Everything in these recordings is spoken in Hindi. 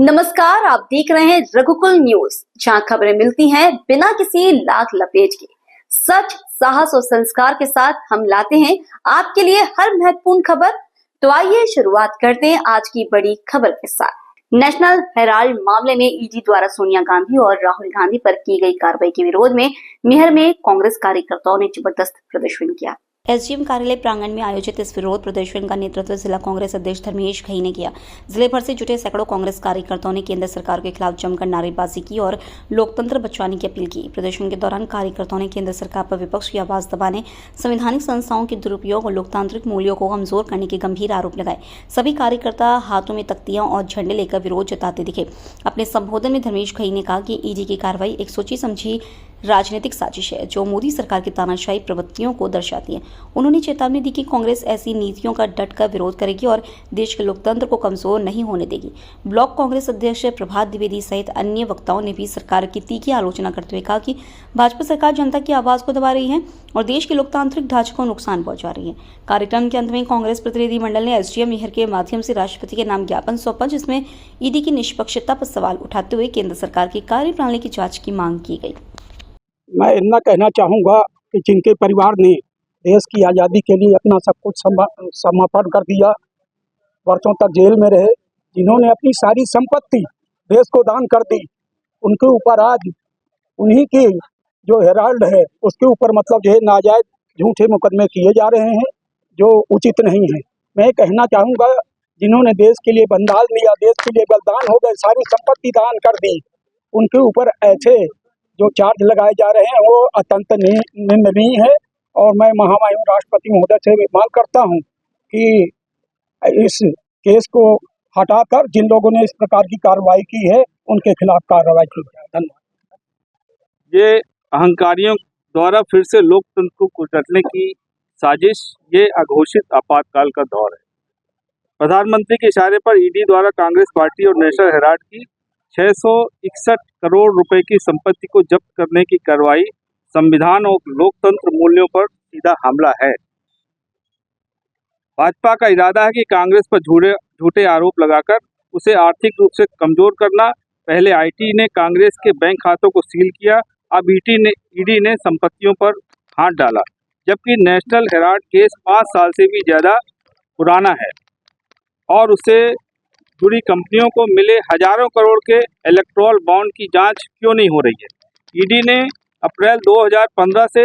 नमस्कार, आप देख रहे हैं रघुकुल न्यूज, जहां खबरें मिलती हैं बिना किसी लाग लपेट के। सच, साहस और संस्कार के साथ हम लाते हैं आपके लिए हर महत्वपूर्ण खबर। तो आइए शुरुआत करते हैं आज की बड़ी खबर के साथ। नेशनल हेराल्ड मामले में ईडी द्वारा सोनिया गांधी और राहुल गांधी पर की गई कार्रवाई के विरोध में मेहर में कांग्रेस कार्यकर्ताओं ने जबरदस्त प्रदर्शन किया। एसडीएम कार्यालय प्रांगण में आयोजित इस विरोध प्रदर्शन का नेतृत्व जिला कांग्रेस अध्यक्ष धर्मेश घई ने किया। जिले भर से जुटे सैकड़ों कांग्रेस कार्यकर्ताओं ने केंद्र सरकार के खिलाफ जमकर नारेबाजी की और लोकतंत्र बचाने की अपील की। प्रदर्शन के दौरान कार्यकर्ताओं ने केंद्र सरकार पर विपक्ष की आवाज दबाने, संवैधानिक संस्थाओं के दुरुपयोग और लोकतांत्रिक मूल्यों को कमजोर करने के गंभीर आरोप लगाए। सभी कार्यकर्ता हाथों में तख्तियां और झंडे लेकर विरोध जताते दिखे। अपने संबोधन में धर्मेश घई ने कहा कि ईडी की कार्रवाई एक सोची समझी राजनीतिक साजिश है जो मोदी सरकार की तानाशाही प्रवृत्तियों को दर्शाती है। उन्होंने चेतावनी दी कि कांग्रेस ऐसी नीतियों का डटकर विरोध करेगी और देश के लोकतंत्र को कमजोर नहीं होने देगी। ब्लॉक कांग्रेस अध्यक्ष प्रभात द्विवेदी सहित अन्य वक्ताओं ने भी सरकार की तीखी आलोचना करते हुए कहा कि भाजपा सरकार जनता की आवाज को दबा रही है और देश के लोकतांत्रिक ढांचे को नुकसान पहुंचा रही है। कार्यक्रम के अंत में कांग्रेस प्रतिनिधि मंडल ने एसडीएम मेहर के माध्यम से राष्ट्रपति के नाम ज्ञापन सौंपा, जिसमें ईडी की निष्पक्षता पर सवाल उठाते हुए केंद्र सरकार की कार्यप्रणाली की जांच की मांग की गई। मैं इतना कहना चाहूँगा कि जिनके परिवार ने देश की आज़ादी के लिए अपना सब कुछ समर्पण कर दिया, वर्षों तक जेल में रहे, जिन्होंने अपनी सारी संपत्ति देश को दान कर दी, उनके ऊपर आज उन्हीं की जो हेराल्ड है उसके ऊपर मतलब जो है नाजायज झूठे मुकदमे किए जा रहे हैं जो उचित नहीं है। मैं कहना चाहूँगा जिन्होंने देश के लिए बलिदान दिया, देश के लिए बलिदान हो गए, सारी संपत्ति दान कर दी, उनके ऊपर ऐसे जो चार्ज लगाए जा रहे हैं वो अत्यंत निंदनीय है। और मैं महामहिम राष्ट्रपति महोदय से मांग करता हूं कि इस केस को हटाकर जिन लोगों ने इस प्रकार की कार्रवाई की है उनके खिलाफ कार्रवाई की जाए। धन्यवाद। ये अहंकारियों द्वारा फिर से लोकतंत्र को कुचलने की साजिश, ये अघोषित आपातकाल का दौर है। प्रधानमंत्री के इशारे पर ईडी द्वारा कांग्रेस पार्टी और नेशनल हेराल्ड की 661 करोड़ रुपए की संपत्ति को जब्त करने की कार्रवाई संविधान और लोकतंत्र मूल्यों पर सीधा हमला है। भाजपा का इरादा है कि कांग्रेस पर झूठे आरोप लगाकर उसे आर्थिक रूप से कमजोर करना। पहले आईटी ने कांग्रेस के बैंक खातों को सील किया, अब ईडी ने संपत्तियों पर हाथ डाला, जबकि नेशनल हेराल्ड केस 5 साल से भी ज्यादा पुराना है और उसे जुड़ी कंपनियों को मिले हजारों करोड़ के इलेक्टोरल बॉन्ड की जांच क्यों नहीं हो रही है। ईडी ने अप्रैल 2015 से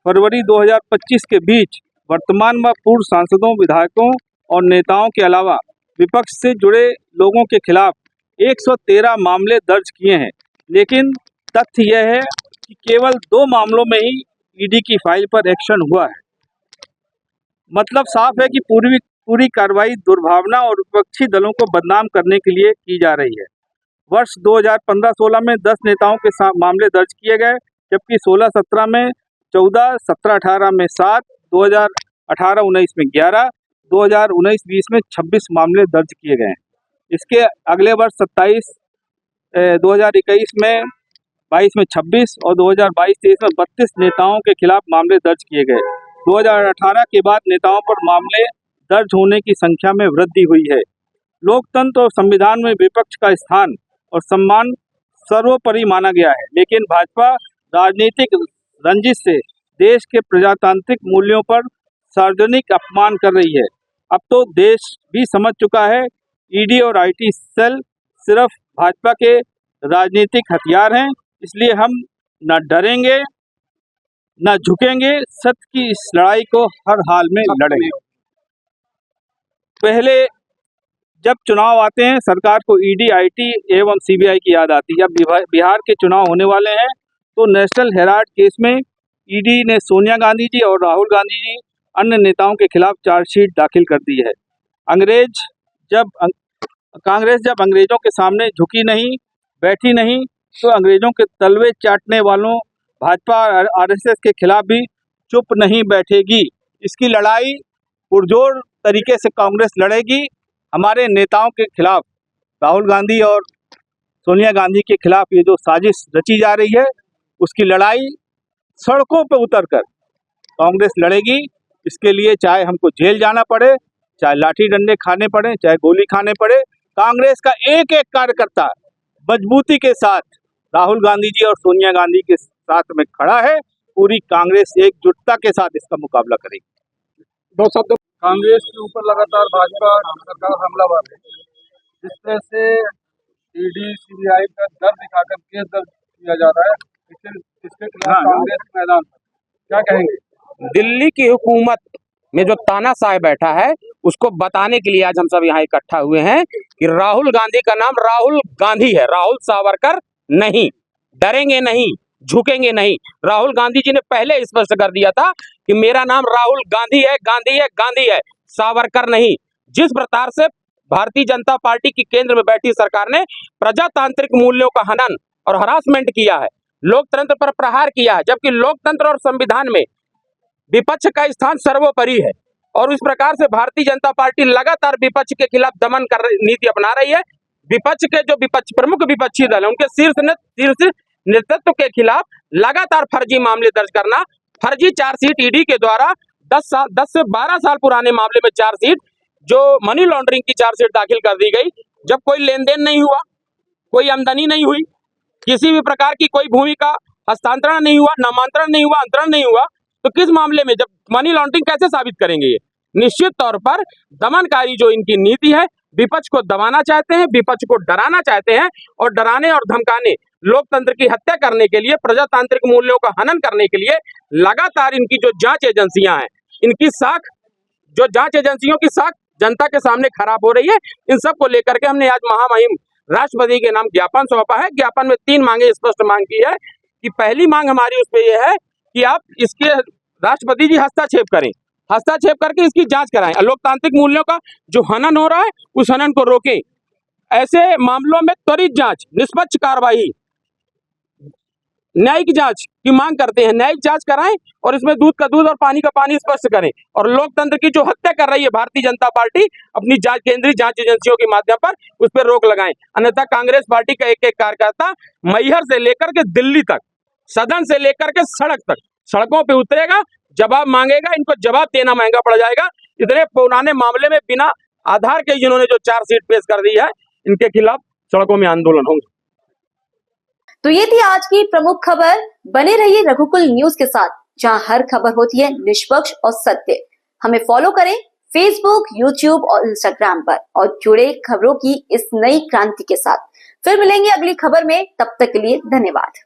फरवरी 2025 के बीच वर्तमान व पूर्व सांसदों, विधायकों और नेताओं के अलावा विपक्ष से जुड़े लोगों के खिलाफ 113 मामले दर्ज किए हैं, लेकिन तथ्य यह है कि केवल 2 मामलों में ही ईडी की फाइल पर एक्शन हुआ है। मतलब साफ है कि पूरी कार्रवाई दुर्भावना और विपक्षी दलों को बदनाम करने के लिए की जा रही है। वर्ष 2015-16 में 10 नेताओं के मामले दर्ज किए गए, जबकि 16-17 में 14, 17-18 में 7, 2018-19 में 11, 2019-20 में 26 मामले दर्ज किए गए हैं। इसके अगले वर्ष 2021 में 22 में 26 और 2022-23 में 32 नेताओं के खिलाफ मामले दर्ज किए गए। 2018 के बाद नेताओं पर मामले दर्ज होने की संख्या में वृद्धि हुई है। लोकतंत्र और संविधान में विपक्ष का स्थान और सम्मान सर्वोपरि माना गया है, लेकिन भाजपा राजनीतिक रंजिश से देश के प्रजातांत्रिक मूल्यों पर सार्वजनिक अपमान कर रही है। अब तो देश भी समझ चुका है ईडी और आईटी सेल सिर्फ भाजपा के राजनीतिक हथियार हैं, इसलिए हम न डरेंगे न झुकेंगे, सत्य की इस लड़ाई को हर हाल में लड़ेंगे। पहले जब चुनाव आते हैं सरकार को ईडी, आईटी एवं सीबीआई की याद आती है। अब बिहार के चुनाव होने वाले हैं तो नेशनल हेराल्ड केस में ईडी ने सोनिया गांधी जी और राहुल गांधी जी अन्य नेताओं के खिलाफ चार्जशीट दाखिल कर दी है। कांग्रेस जब अंग्रेजों के सामने झुकी नहीं, बैठी नहीं, तो अंग्रेजों के तलवे चाटने वालों भाजपा और आरएसएस के खिलाफ भी चुप नहीं बैठेगी। इसकी लड़ाई पुरजोर तरीके से कांग्रेस लड़ेगी। हमारे नेताओं के खिलाफ, राहुल गांधी और सोनिया गांधी के खिलाफ ये जो साजिश रची जा रही है, उसकी लड़ाई सड़कों पर उतरकर कांग्रेस लड़ेगी। इसके लिए चाहे हमको जेल जाना पड़े, चाहे लाठी डंडे खाने पड़े, चाहे गोली खाने पड़े, कांग्रेस का एक एक कार्यकर्ता मजबूती के साथ राहुल गांधी जी और सोनिया गांधी के साथ में खड़ा है। पूरी कांग्रेस एकजुटता के साथ इसका मुकाबला करेगी। दो शब्द। कांग्रेस के ऊपर लगातार भाजपा सरकार हमलावर है। जिस तरह से ईडी सीबीआई का डर दिखाकर केस दर्ज किया जा रहा है, इसके खिलाफ कांग्रेस मैदान पर क्या कहेंगे? दिल्ली की हुकूमत में जो तानाशाह बैठा है उसको बताने के लिए आज हम सब यहाँ इकट्ठा हुए हैं कि राहुल गांधी का नाम राहुल गांधी है, राहुल सावरकर नहीं। डरेंगे नहीं, झुकेंगे नहीं। राहुल गांधी जी ने पहले स्पष्ट कर दिया था कि मेरा नाम राहुल गांधी है, गांधी है, गांधी है, सावरकर नहीं। जिस प्रकार से भारतीय जनता पार्टी की केंद्र में बैठी सरकार ने प्रजातांत्रिक मूल्यों का हनन और हरासमेंट किया है, लोकतंत्र पर प्रहार किया है, जबकि लोकतंत्र और संविधान में विपक्ष का स्थान सर्वोपरि है। और इस प्रकार से भारतीय जनता पार्टी लगातार विपक्ष के खिलाफ दमन कर नीति अपना रही है। विपक्ष के जो प्रमुख विपक्षी दल है उनके शीर्ष नेतृत्व के खिलाफ लगातार फर्जी मामले दर्ज करना, फर्जी चार्जशीट ईडी के द्वारा 10 से 12 साल पुराने मामले में चार्जशीट, जो मनी लॉन्ड्रिंग की चार्जशीट दाखिल कर दी गई, जब कोई लेन देन नहीं हुआ, कोई आमदनी नहीं हुई, किसी भी प्रकार की कोई भूमि का हस्तांतरण नहीं हुआ, नामांतरण नहीं हुआ, अंतरण नहीं हुआ, तो किस मामले में जब मनी लॉन्ड्रिंग कैसे साबित करेंगे? ये निश्चित तौर पर दमनकारी जो इनकी नीति है, विपक्ष को दबाना चाहते हैं, विपक्ष को डराना चाहते हैं और डराने और धमकाने, लोकतंत्र की हत्या करने के लिए, प्रजातांत्रिक मूल्यों का हनन करने के लिए लगातार इनकी जो जांच एजेंसियां हैं, इनकी साख, जो जांच एजेंसियों की साख जनता के सामने खराब हो रही है। इन सब को लेकर के हमने आज महामहिम राष्ट्रपति के नाम ज्ञापन सौंपा है। ज्ञापन में 3 मांगे स्पष्ट मांग की है कि पहली मांग हमारी उस पर यह है कि आप इसके राष्ट्रपति जी हस्तक्षेप करें, हस्तक्षेप करके इसकी जांच कराएं, लोकतांत्रिक मूल्यों का जो हनन हो रहा है उस हनन को रोकें। ऐसे मामलों में त्वरित जांच, निष्पक्ष कार्रवाई, न्यायिक जांच की मांग करते हैं। न्यायिक जांच कराएं और इसमें दूध का दूध और पानी का पानी स्पष्ट करें। और लोकतंत्र की जो हत्या कर रही है भारतीय जनता पार्टी अपनी केंद्रीय जांच एजेंसियों के माध्यम पर, उस पर रोक लगाएं। अन्यथा कांग्रेस पार्टी का एक एक कार्यकर्ता मैहर से लेकर के दिल्ली तक, सदन से लेकर के सड़क तक, सड़कों पे उतरेगा, जवाब मांगेगा। इनको जवाब देना महंगा पड़ जाएगा। इतने पुराने मामले में बिना आधार के जिन्होंने जो चार्जशीट पेश कर दी है, इनके खिलाफ सड़कों में आंदोलन होंगे। तो ये थी आज की प्रमुख खबर। बने रहिए रघुकुल न्यूज के साथ, जहां हर खबर होती है निष्पक्ष और सत्य। हमें फॉलो करें फेसबुक, यूट्यूब और इंस्टाग्राम पर और जुड़े खबरों की इस नई क्रांति के साथ। फिर मिलेंगे अगली खबर में, तब तक के लिए धन्यवाद।